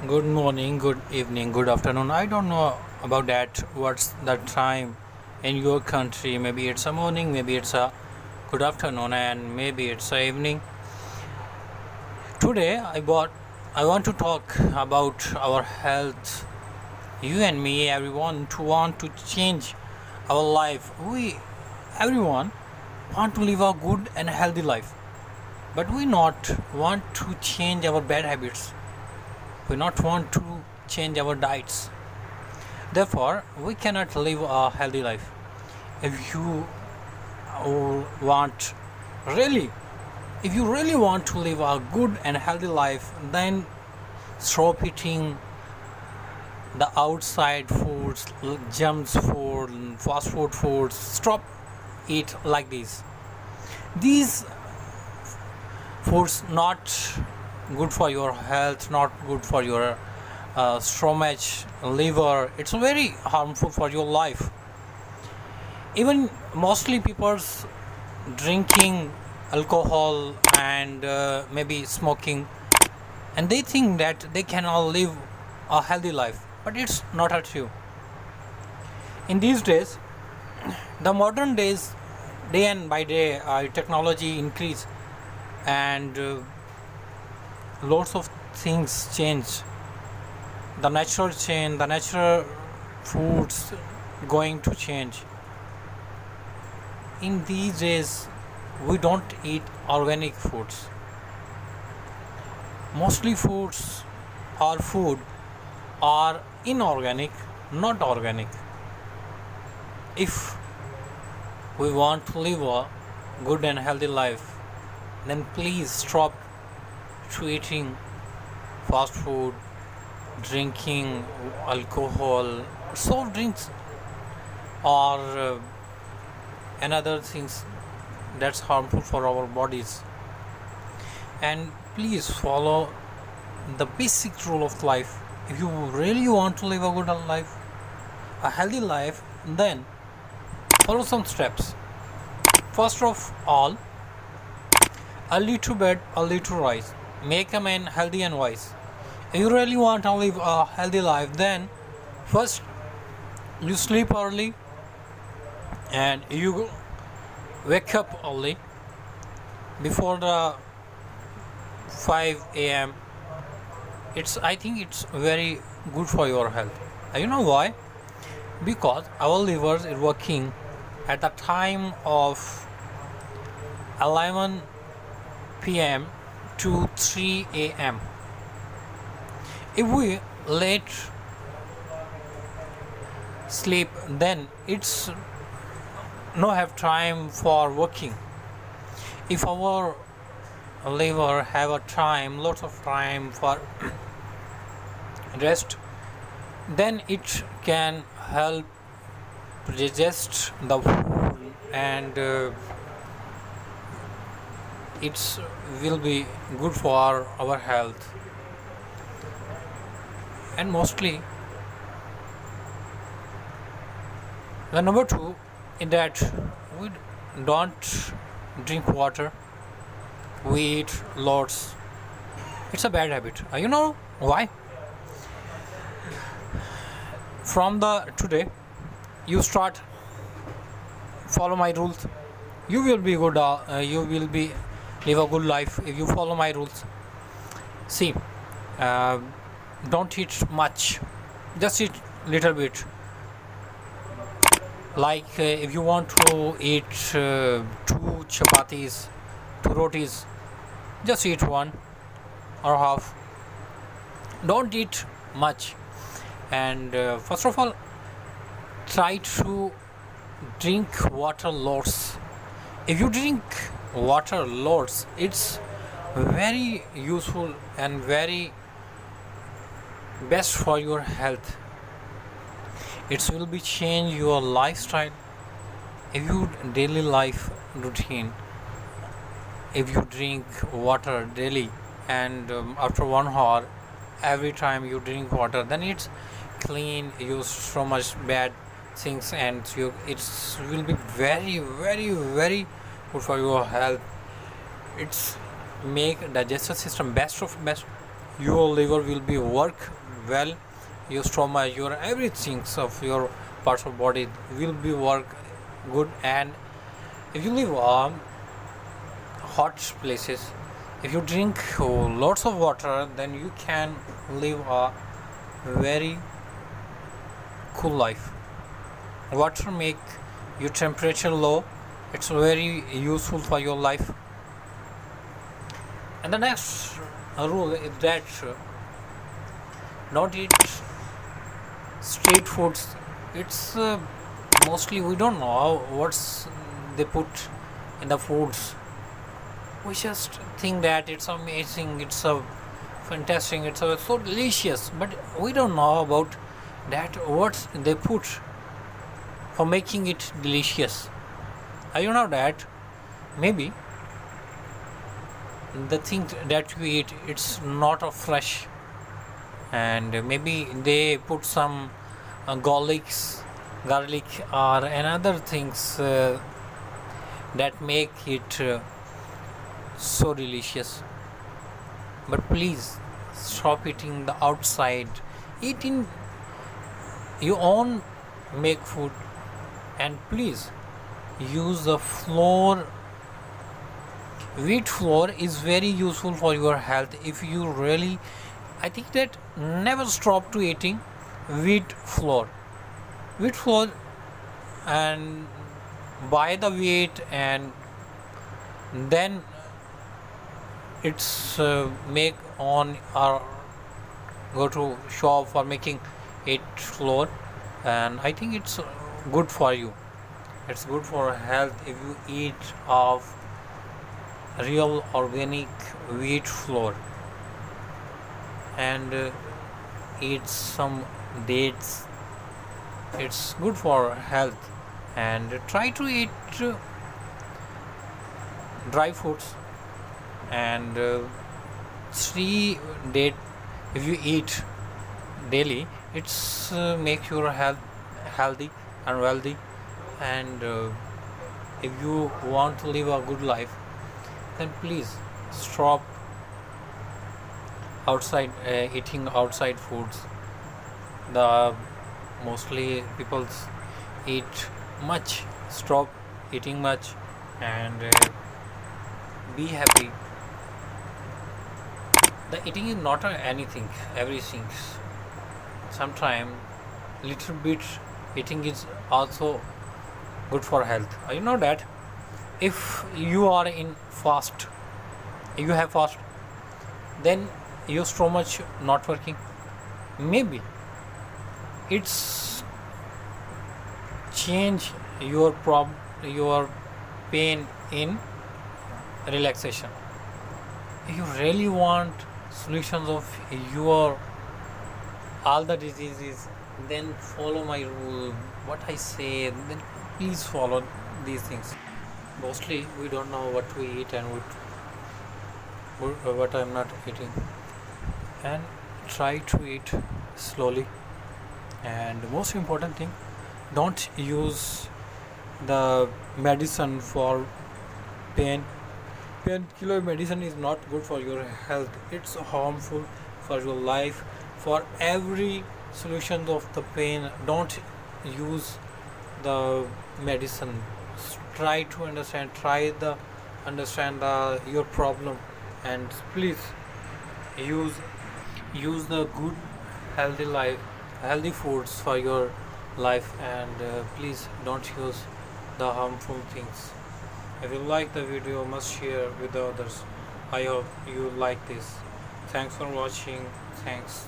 Good morning, good evening, good afternoon. I don't know about that. What's the time in your country? Maybe it's a morning, maybe it's a good afternoon, and maybe it's a evening. Today, I want to talk about our health. You and me, everyone, to want to change our life. Everyone, want to live a good and healthy life, but we not want to change our bad habits. We not want to change our diets. Therefore, we cannot live a healthy life. If you want really, if you really want to live a good and healthy life, then stop eating the outside foods, junk food, fast food foods. Stop eat like this. These foods not good for your health, not good for your stomach, liver. It's very harmful for your life. Even mostly people's drinking alcohol and maybe smoking, and they think that they cannot live a healthy life, but it's not true. In these days, the modern days, day and by day, technology increase and lots of things change. The natural foods going to change. In these days, we don't eat organic foods. Mostly foods or food are inorganic, not organic. If we want to live a good and healthy life, then please stop to eating fast food, drinking alcohol, soft drinks, or another things that's harmful for our bodies. And please follow the basic rule of life. If you really want to live a good life, a healthy life, then follow some steps. First of all, early to bed, early to rise. Make a man healthy and wise. If you really want to live a healthy life, then first you sleep early and you wake up early before the 5 a.m. I think it's very good for your health. You know why? Because our livers is working at the time of 11 p.m. to 3 a.m. If we late sleep, then it's no have time for working. If our liver have a time, lots of time for rest, then it can help to digest the food and it will be good for our health. And mostly the number two is that we don't drink water, we eat lots. It's a bad habit. You know why? From the today you start follow my rules, you will be good, you will be live a good life if you follow my rules. See, uh, don't eat much, just eat little bit. Like if you want to eat two chapatis, two rotis, just eat one or half. Don't eat much. And first of all, try to drink water lots. If you drink water lots, it's very useful and very best for your health. It will be change your lifestyle. If you daily life routine, if you drink water daily and after 1 hour every time you drink water, then it's clean, use so much bad things, and it will be very very good for your health. It's make digestive system best of best. your liver will be work well, your stomach, your everything of your parts of body will be work good. And if you live hot places, if you drink lots of water, then you can live a very cool life. Water make your temperature low. It's very useful for your life. And the next rule is that not eat street foods. It's mostly we don't know what's they put in the foods. We just think that it's amazing, it's a fantastic, it's a, so delicious, but we don't know about that what they put for making it delicious. You know that maybe the thing that we eat it's not a fresh, and maybe they put some garlic or another things that make it so delicious. But please stop eating the outside, eating your own make food. And please use the flour. Wheat flour is very useful for your health. If you really, I think that never stop to eating wheat flour. Wheat flour, and buy the wheat, and then it's make on or go to shop for making it flour, and I think it's good for you. It's good for health if you eat of real organic wheat flour, and eat some dates. It's good for health. And try to eat dry foods, and 3 date if you eat daily, it's make your health healthy and wealthy. And if you want to live a good life, then please stop outside eating outside foods. The mostly people eat much. Stop eating much, and be happy. The eating is not anything, everything. Sometimes little bit eating is also good for health. You know that if you are in fast, you have fast, then your stomach not working. Maybe it's change your pain in relaxation. If you really want solutions of your all the diseases, then follow my rule, what I say, then please follow these things. Mostly we don't know what we eat and what I'm not eating. And try to eat slowly. And the most important thing, don't use the medicine for pain. Painkiller medicine is not good for your health. It's harmful for your life. For every solution of the pain, don't use the medicine. Try to understand. Your problem, and please use the good healthy foods for your life. And please don't use the harmful things. If you like the video, must share with the others. I hope you like this. Thanks for watching. Thanks.